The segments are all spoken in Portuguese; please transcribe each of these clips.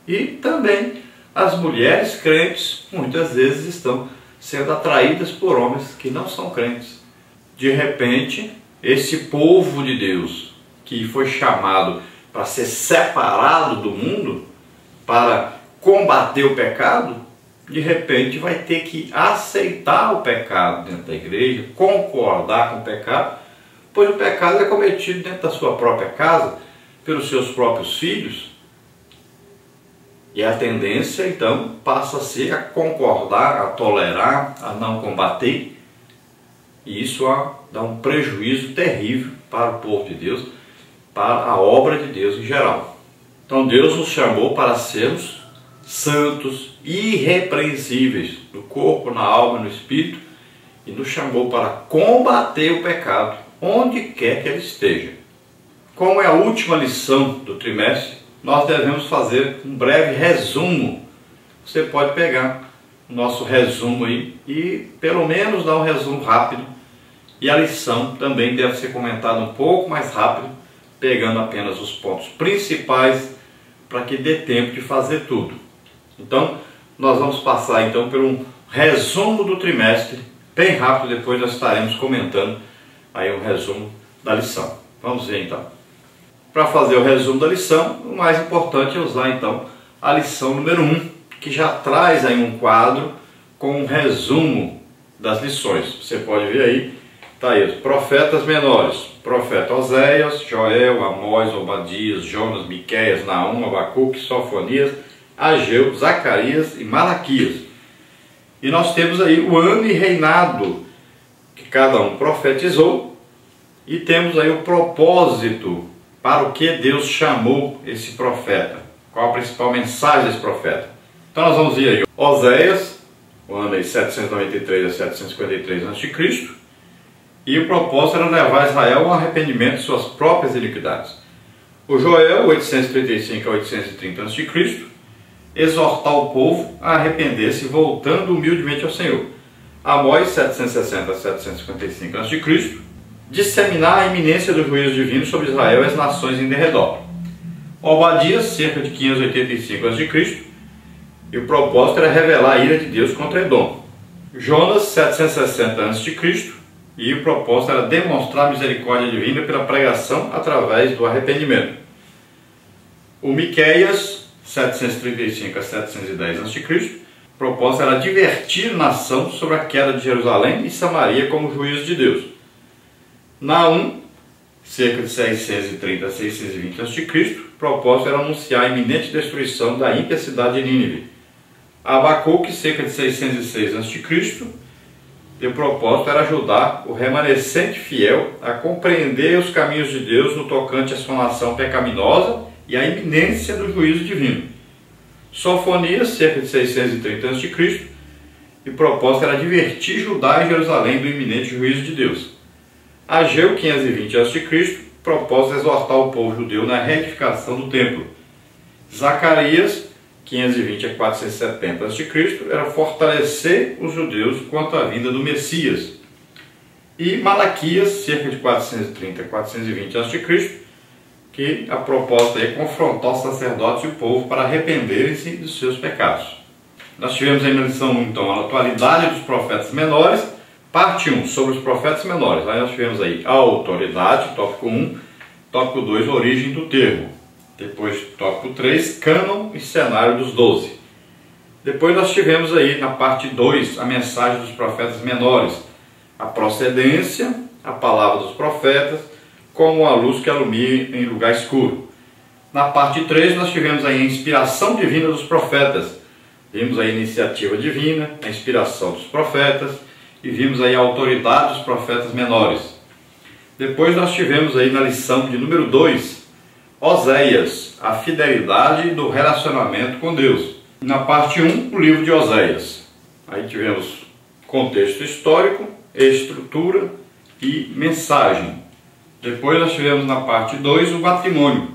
E também as mulheres crentes muitas vezes estão sendo atraídas por homens que não são crentes. De repente, esse povo de Deus que foi chamado para ser separado do mundo, para combater o pecado, de repente vai ter que aceitar o pecado dentro da igreja, concordar com o pecado, pois o pecado é cometido dentro da sua própria casa, pelos seus próprios filhos. E a tendência então passa a ser a concordar, a tolerar, a não combater. E isso dá um prejuízo terrível para o povo de Deus, para a obra de Deus em geral. Então Deus nos chamou para sermos santos, irrepreensíveis, no corpo, na alma e no espírito, e nos chamou para combater o pecado, onde quer que ele esteja. Como é a última lição do trimestre, nós devemos fazer um breve resumo. Você pode pegar o nosso resumo aí e pelo menos dar um resumo rápido. E a lição também deve ser comentada um pouco mais rápido, pegando apenas os pontos principais para que dê tempo de fazer tudo. Então, nós vamos passar então por um resumo do trimestre, bem rápido, depois nós estaremos comentando aí um resumo da lição. Vamos ver então. Para fazer o resumo da lição, o mais importante é usar então a lição número 1, que já traz aí um quadro com um resumo das lições. Você pode ver aí, está aí os profetas menores, profeta Oséias, Joel, Amós, Obadias, Jonas, Miqueias, Naum, Abacuque, Sofonias, Ageu, Zacarias e Malaquias. E nós temos aí o ano e reinado que cada um profetizou, e temos aí o propósito para o que Deus chamou esse profeta. Qual a principal mensagem desse profeta? Então nós vamos ver aí Oséias, o ano aí 793 a 753 a.C., e o propósito era levar Israel ao arrependimento de suas próprias iniquidades. O Joel, 835 a 830 a.C., exortar o povo a arrepender-se voltando humildemente ao Senhor. Amós, 760 a 755 a.C., disseminar a iminência do juízo divino sobre Israel e as nações em derredor. Obadias, cerca de 585 a.C., e o propósito era revelar a ira de Deus contra Edom. Jonas, 760 a.C., e o propósito era demonstrar a misericórdia divina pela pregação através do arrependimento. O Miqueias, 735 a 710 a.C., o propósito era advertir a nação sobre a queda de Jerusalém e Samaria como juízo de Deus. Naum, cerca de 630 a 620 a.C., o propósito era anunciar a iminente destruição da ímpia cidade de Nínive. Abacuque, cerca de 606 a.C., e o propósito era ajudar o remanescente fiel a compreender os caminhos de Deus no tocante à sua nação pecaminosa e à iminência do juízo divino. Sofonias, cerca de 630 a.C., e o propósito era advertir Judá e Jerusalém do iminente juízo de Deus. Ageu, 520 a.C., propósito de exortar o povo judeu na reedificação do templo. Zacarias, 520 a 470 a.C., era fortalecer os judeus quanto à vinda do Messias. E Malaquias, cerca de 430 a 420 a.C., que a proposta é confrontar os sacerdotes e o povo para arrependerem-se dos seus pecados. Nós tivemos aí na lição 1, então, a atualidade dos profetas menores, parte 1, sobre os profetas menores. Aí nós tivemos aí a autoridade, tópico 1, tópico 2, origem do termo. Depois, tópico 3, cânon e cenário dos 12. Depois nós tivemos aí na parte 2 a mensagem dos profetas menores, a procedência, a palavra dos profetas, como a luz que alumia em lugar escuro. Na parte 3 nós tivemos aí a inspiração divina dos profetas. Vimos aí a iniciativa divina, a inspiração dos profetas e vimos aí a autoridade dos profetas menores. Depois nós tivemos aí na lição de número 2, Oséias, a fidelidade do relacionamento com Deus. Na parte 1, o livro de Oséias. Aí tivemos contexto histórico, estrutura e mensagem. Depois nós tivemos na parte 2 o matrimônio,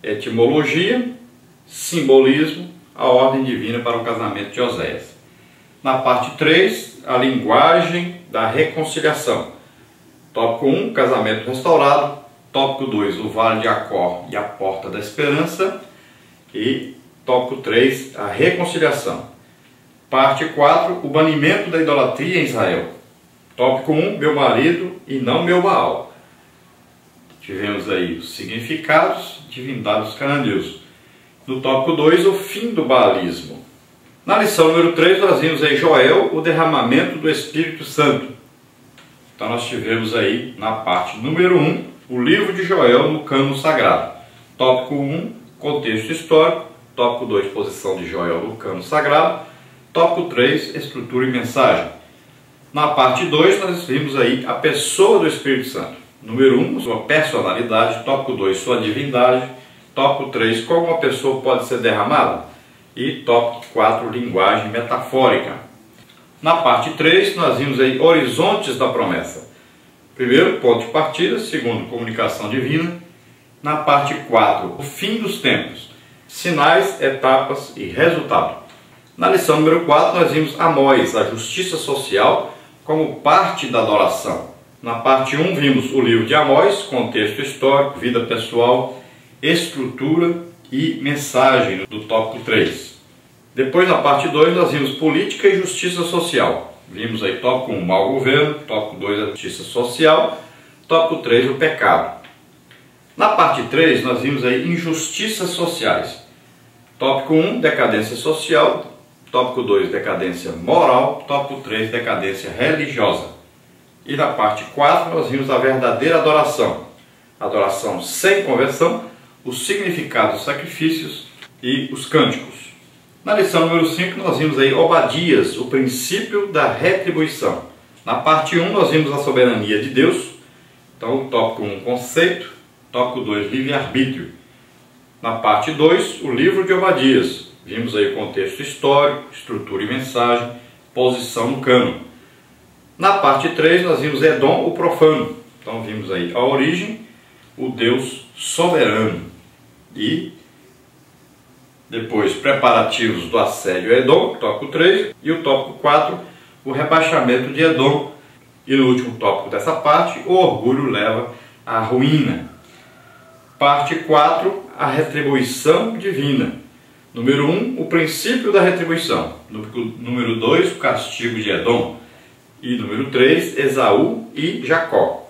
etimologia, simbolismo, a ordem divina para o casamento de Oséias. Na parte 3, a linguagem da reconciliação. Tópico 1, casamento restaurado. Tópico 2, o Vale de Acor e a Porta da Esperança. E tópico 3, a reconciliação. Parte 4, o banimento da idolatria em Israel. Tópico 1, meu marido e não meu Baal. Tivemos aí os significados, divindades dos cananeus. No tópico 2, o fim do baalismo. Na lição número 3, nós vimos aí Joel, o derramamento do Espírito Santo. Então nós tivemos aí na parte número 1, o livro de Joel no cânon sagrado. Tópico 1, contexto histórico. Tópico 2, posição de Joel no cânon sagrado. Tópico 3, estrutura e mensagem. Na parte 2, nós vimos aí a pessoa do Espírito Santo. Número 1, sua personalidade. Tópico 2, sua divindade. Tópico 3, como uma pessoa pode ser derramada. E tópico 4, linguagem metafórica. Na parte 3, nós vimos aí horizontes da promessa. Primeiro, ponto de partida. Segundo, comunicação divina. Na parte 4, o fim dos tempos. Sinais, etapas e resultado. Na lição número 4, nós vimos Amós, a justiça social, como parte da adoração. Na parte 1, vimos o livro de Amós, contexto histórico, vida pessoal, estrutura e mensagem, do tópico 3. Depois, na parte 2, nós vimos política e justiça social. Vimos aí tópico 1, mau governo, tópico 2, a justiça social, tópico 3, o pecado. Na parte 3, nós vimos aí injustiças sociais. Tópico 1, decadência social. Tópico 2, decadência moral. Tópico 3, decadência religiosa. E na parte 4, nós vimos a verdadeira adoração. Adoração sem conversão, os significados dos sacrifícios e os cânticos. Na lição número 5, nós vimos aí Obadias, o princípio da retribuição. Na parte 1, nós vimos a soberania de Deus. Então, tópico 1, conceito. Tópico 2, livre-arbítrio. Na parte 2, o livro de Obadias. Vimos aí o contexto histórico, estrutura e mensagem, posição no cânon. Na parte 3, nós vimos Edom, o profano. Então vimos aí a origem, o Deus soberano. E depois preparativos do assédio a Edom, tópico 3. E o tópico 4, o rebaixamento de Edom. E no último tópico dessa parte, o orgulho leva à ruína. Parte 4, a retribuição divina. Número 1, o princípio da retribuição. Número 2, o castigo de Edom. E número 3, Esaú e Jacó.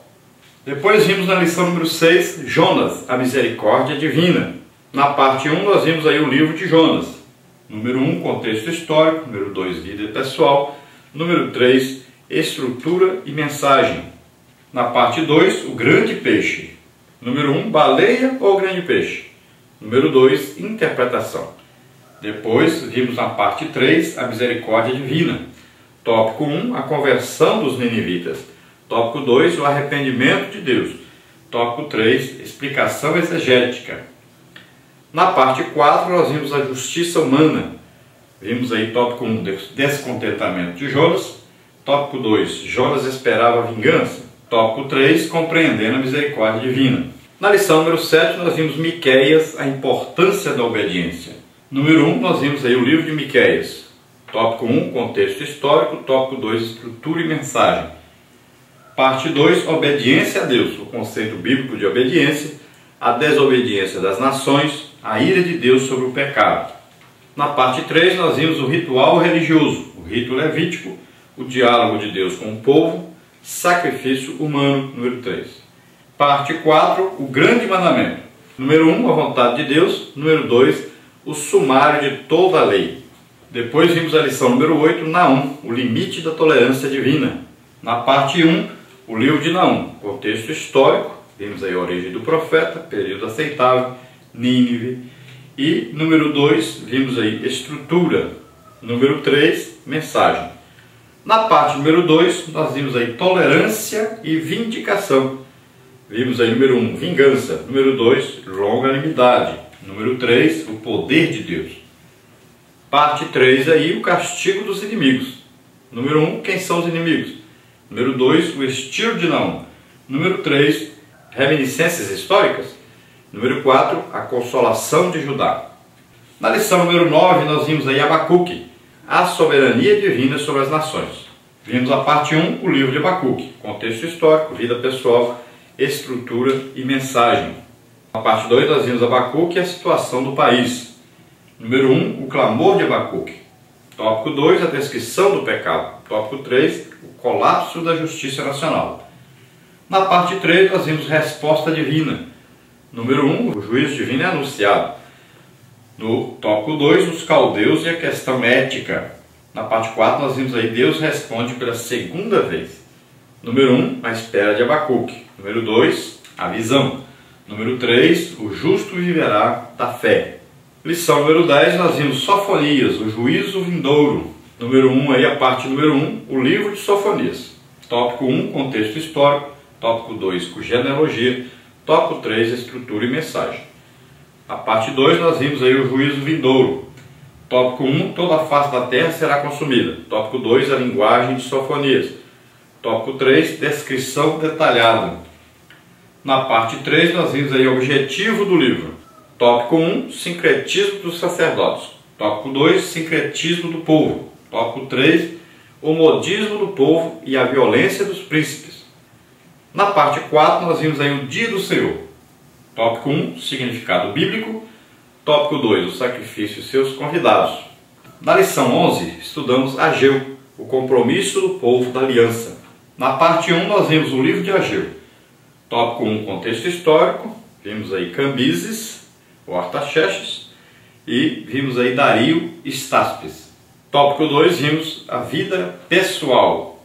Depois vimos na lição número 6, Jonas, a misericórdia divina. Na parte 1, nós vimos aí o livro de Jonas. Número 1, contexto histórico. Número 2, vida pessoal. Número 3, estrutura e mensagem. Na parte 2, o grande peixe. Número 1, baleia ou grande peixe. Número 2, interpretação. Depois vimos na parte 3, a misericórdia divina. Tópico 1, a conversão dos ninivitas. Tópico 2, o arrependimento de Deus. Tópico 3, explicação exegética. Na parte 4, nós vimos a justiça humana. Vimos aí tópico 1, descontentamento de Jonas. Tópico 2, Jonas esperava vingança. Tópico 3, compreendendo a misericórdia divina. Na lição número 7, nós vimos Miqueias, a importância da obediência. Número 1, nós vimos aí o livro de Miqueias. Tópico 1, contexto histórico. Tópico 2, estrutura e mensagem. Parte 2, obediência a Deus. O conceito bíblico de obediência, a desobediência das nações, a ira de Deus sobre o pecado. Na parte 3, nós vimos o ritual religioso, o rito levítico, o diálogo de Deus com o povo, sacrifício humano, número 3. Parte 4, o grande mandamento. Número 1, a vontade de Deus. Número 2, o sumário de toda a lei. Depois vimos a lição número 8, Naum, o limite da tolerância divina. Na parte 1, o livro de Naum, contexto histórico. Vimos aí a origem do profeta, período aceitável, Nínive. E número 2, vimos aí estrutura. Número 3, mensagem. Na parte número 2, nós vimos aí tolerância e vindicação. Vimos aí número 1, vingança. Número 2, longanimidade. Número 3, o poder de Deus. Parte 3 aí, o castigo dos inimigos. Número 1, quem são os inimigos? Número 2, o estilo de Naum. Número 3, reminiscências históricas. Número 4, a consolação de Judá. Na lição número 9, nós vimos aí Abacuque, a soberania divina sobre as nações. Vimos a parte 1, o livro de Abacuque, contexto histórico, vida pessoal, estrutura e mensagem. Na parte 2, nós vimos Abacuque e a situação do país. Número 1, o clamor de Abacuque. Tópico 2, a descrição do pecado. Tópico 3, o colapso da justiça nacional. Na parte 3, nós vimos resposta divina. Número 1, o juízo divino é anunciado. No tópico 2, os caldeus e a questão ética. Na parte 4, nós vimos aí, Deus responde pela segunda vez. Número 1, a espera de Abacuque. Número 2, a visão. Número 3, o justo viverá da fé. Lição número 10, nós vimos Sofonias, o juízo vindouro. Número 1, aí a parte número 1, o livro de Sofonias. Tópico 1, contexto histórico. Tópico 2, genealogia. Tópico 3, estrutura e mensagem. A parte 2, nós vimos aí o juízo vindouro. Tópico 1, toda a face da terra será consumida. Tópico 2, a linguagem de Sofonias. Tópico 3, descrição detalhada. Na parte 3, nós vimos aí o objetivo do livro. Tópico 1, sincretismo dos sacerdotes. Tópico 2, sincretismo do povo. Tópico 3, o modismo do povo e a violência dos príncipes. Na parte 4, nós vimos aí o dia do Senhor. Tópico 1, significado bíblico. Tópico 2, o sacrifício e seus convidados. Na lição 11, estudamos Ageu, o compromisso do povo da aliança. Na parte 1, nós vimos o livro de Ageu. Tópico 1, contexto histórico. Vimos aí Cambises, o Artaxerxes, e vimos aí Dario e Staspes. Tópico 2, vimos a vida pessoal.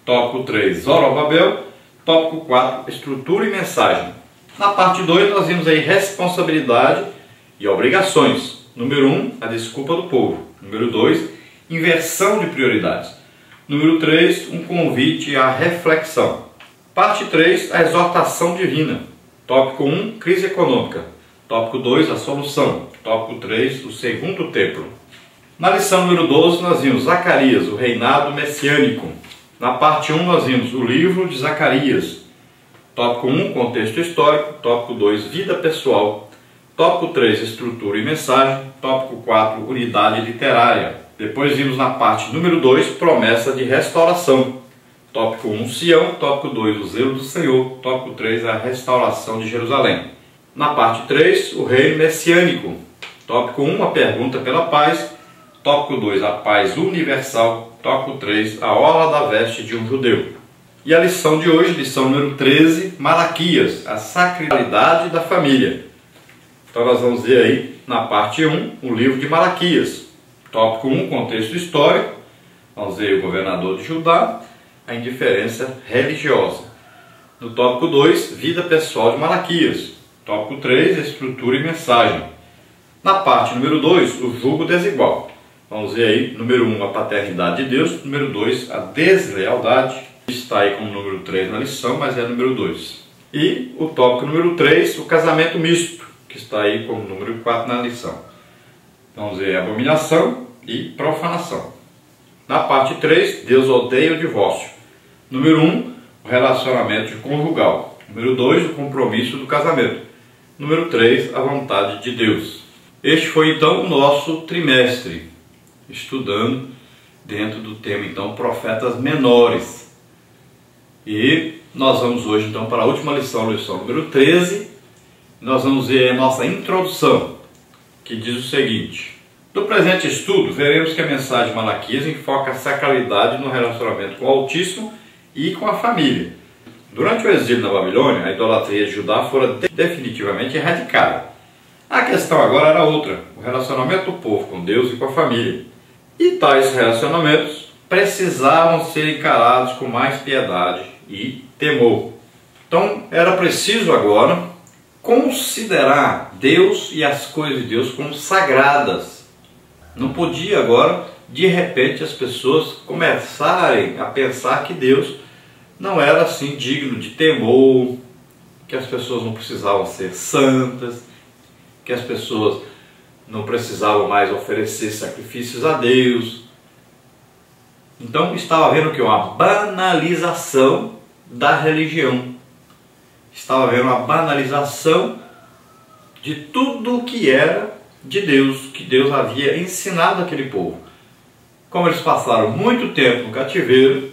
Tópico 3, Zorobabel. Tópico 4, estrutura e mensagem. Na parte 2, nós vimos aí responsabilidade e obrigações. Número 1, a desculpa do povo. Número 2, inversão de prioridades. Número 3, um convite à reflexão. Parte 3, a exortação divina. Tópico 1, crise econômica. Tópico 2, a solução. Tópico 3, o segundo templo. Na lição número 12, nós vimos Zacarias, o reinado messiânico. Na parte 1, nós vimos o livro de Zacarias. Tópico 1, contexto histórico. Tópico 2, vida pessoal. Tópico 3, estrutura e mensagem. Tópico 4, unidade literária. Depois vimos na parte número 2, promessa de restauração. Tópico 1, Sião. Tópico 2, o zelo do Senhor. Tópico 3, a restauração de Jerusalém. Na parte 3, o reino messiânico. Tópico 1, a pergunta pela paz. Tópico 2, a paz universal. Tópico 3, a orla da veste de um judeu. E a lição de hoje, lição número 13, Malaquias, a sacralidade da família. Então nós vamos ver aí na parte 1, o livro de Malaquias. Tópico 1, contexto histórico. Vamos ver o governador de Judá, a indiferença religiosa. No tópico 2, vida pessoal de Malaquias. Tópico 3, estrutura e mensagem. Na parte número 2, o jugo desigual. Vamos ver aí, número 1, a paternidade de Deus. Número 2, a deslealdade. Está aí como número 3 na lição, mas é número 2. E o tópico número 3, o casamento misto, que está aí como número 4 na lição. Vamos ver abominação e profanação. Na parte 3, Deus odeia o divórcio. Número 1, o relacionamento conjugal. Número 2, o compromisso do casamento. Número 3, a vontade de Deus. Este foi então o nosso trimestre, estudando dentro do tema então profetas menores. E nós vamos hoje então para a última lição, lição número 13. Nós vamos ver a nossa introdução, que diz o seguinte: no presente estudo, veremos que a mensagem de Malaquias enfoca a sacralidade no relacionamento com o Altíssimo e com a família. Durante o exílio na Babilônia, a idolatria de Judá fora definitivamente erradicada. A questão agora era outra, o relacionamento do povo com Deus e com a família. E tais relacionamentos precisavam ser encarados com mais piedade e temor. Então era preciso agora considerar Deus e as coisas de Deus como sagradas. Não podia agora, de repente, as pessoas começarem a pensar que Deus não era assim digno de temor, que as pessoas não precisavam ser santas, que as pessoas não precisavam mais oferecer sacrifícios a Deus. Então estava havendo o que? Uma banalização da religião. Estava havendo uma banalização de tudo o que era de Deus, que Deus havia ensinado àquele povo. Como eles passaram muito tempo no cativeiro,